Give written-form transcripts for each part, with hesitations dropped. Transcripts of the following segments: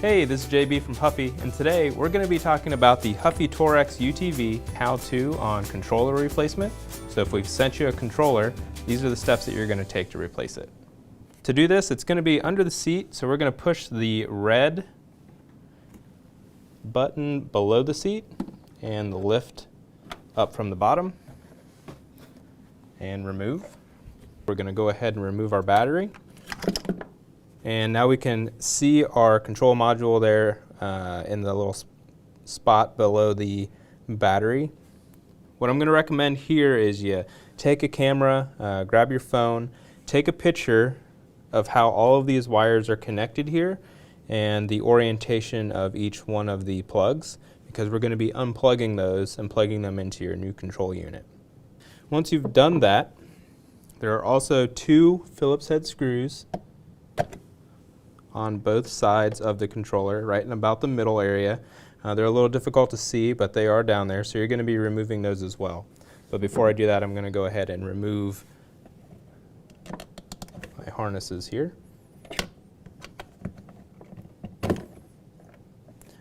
Hey, this is JB from Huffy, and today we're going to be talking about the Huffy Torex UTV how-to on controller replacement. So if we've sent you a controller, these are the steps that you're going to take to replace it. To do this, it's going to be under the seat, so we're going to push the red button below the seat and the lift up from the bottom and remove. We're going to go ahead and remove our battery. And now we can see our control module there in the little spot below the battery. What I'm going to recommend here is you take a camera, grab your phone, take a picture of how all of these wires are connected here and the orientation of each one of the plugs, because we're going to be unplugging those and plugging them into your new control unit. Once you've done that, there are also two Phillips head screws on both sides of the controller, right in about the middle area. They're a little difficult to see, but they are down there, so you're going to be removing those as well. But before I do that, I'm going to go ahead and remove my harnesses here. I'm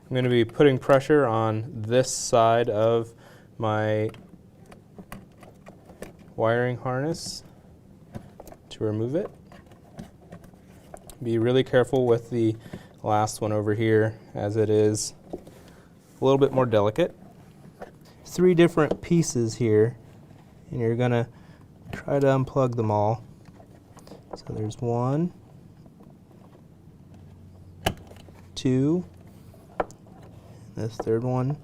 going to be putting pressure on this side of my wiring harness to remove it. Be really careful with the last one over here, as it is a little bit more delicate. 3 different pieces here, and you're going to try to unplug them all. So there's 1, 2, this third one.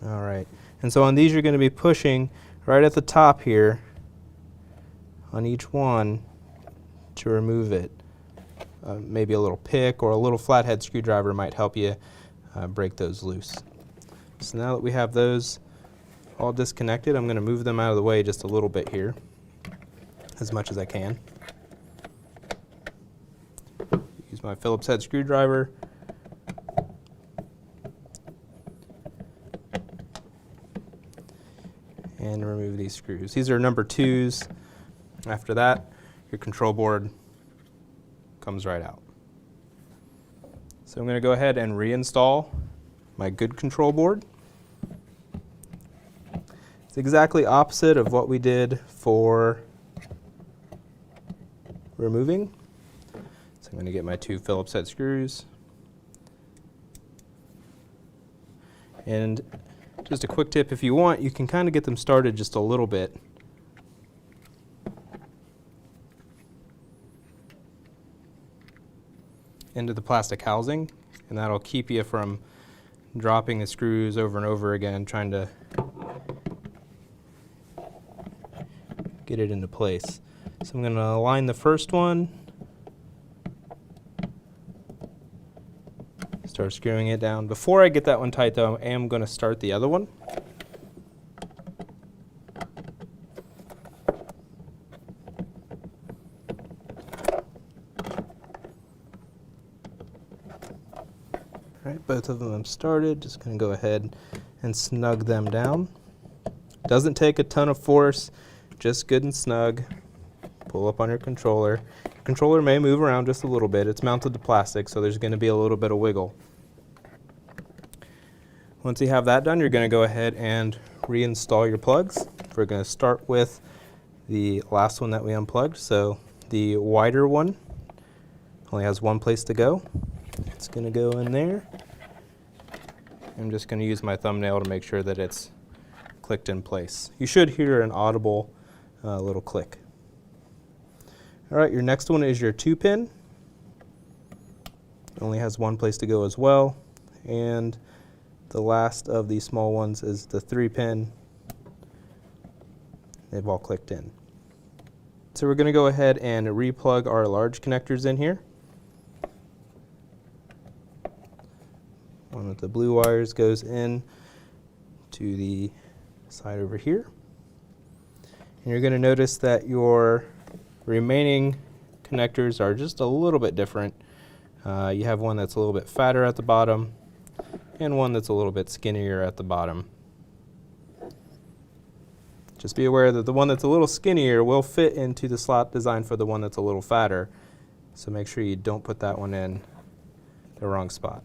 All right, and so on these you're going to be pushing right at the top here on each one to remove it. Maybe a little pick or a little flathead screwdriver might help you break those loose. So now that we have those all disconnected, I'm going to move them out of the way just a little bit here, as much as I can. Use my Phillips head screwdriver. And remove these screws. These are number 2s. After that, your control board comes right out. So I'm going to go ahead and reinstall my good control board. It's exactly opposite of what we did for removing. So I'm going to get my 2 Phillips head screws. And just a quick tip, if you want, you can kind of get them started just a little bit. Into the plastic housing, and that'll keep you from dropping the screws over and over again trying to get it into place. So I'm going to align the first one, start screwing it down. Before I get that one tight though, I am going to start the other one. Alright, both of them started. Just going to go ahead and snug them down. Doesn't take a ton of force, just good and snug. Pull up on your controller. Your controller may move around just a little bit. It's mounted to plastic, so there's going to be a little bit of wiggle. Once you have that done, you're going to go ahead and reinstall your plugs. We're going to start with the last one that we unplugged. So the wider one only has one place to go. It's going to go in there. I'm just going to use my thumbnail to make sure that it's clicked in place. You should hear an audible little click. All right, your next one is your 2-pin. It only has one place to go as well. And the last of the small ones is the 3-pin. They've all clicked in. So we're going to go ahead and replug our large connectors in here. One with the blue wires goes in to the side over here. And you're going to notice that your remaining connectors are just a little bit different. You have one that's a little bit fatter at the bottom and one that's a little bit skinnier at the bottom. Just be aware that the one that's a little skinnier will fit into the slot designed for the one that's a little fatter, So make sure you don't put that one in the wrong spot.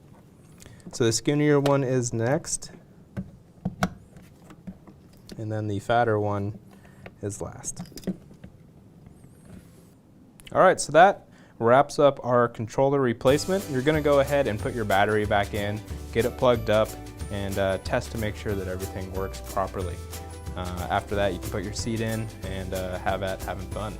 So the skinnier one is next, and then the fatter one is last. All right, so that wraps up our controller replacement. You're gonna go ahead and put your battery back in, get it plugged up, and test to make sure that everything works properly. After that, you can put your seat in and have at having fun.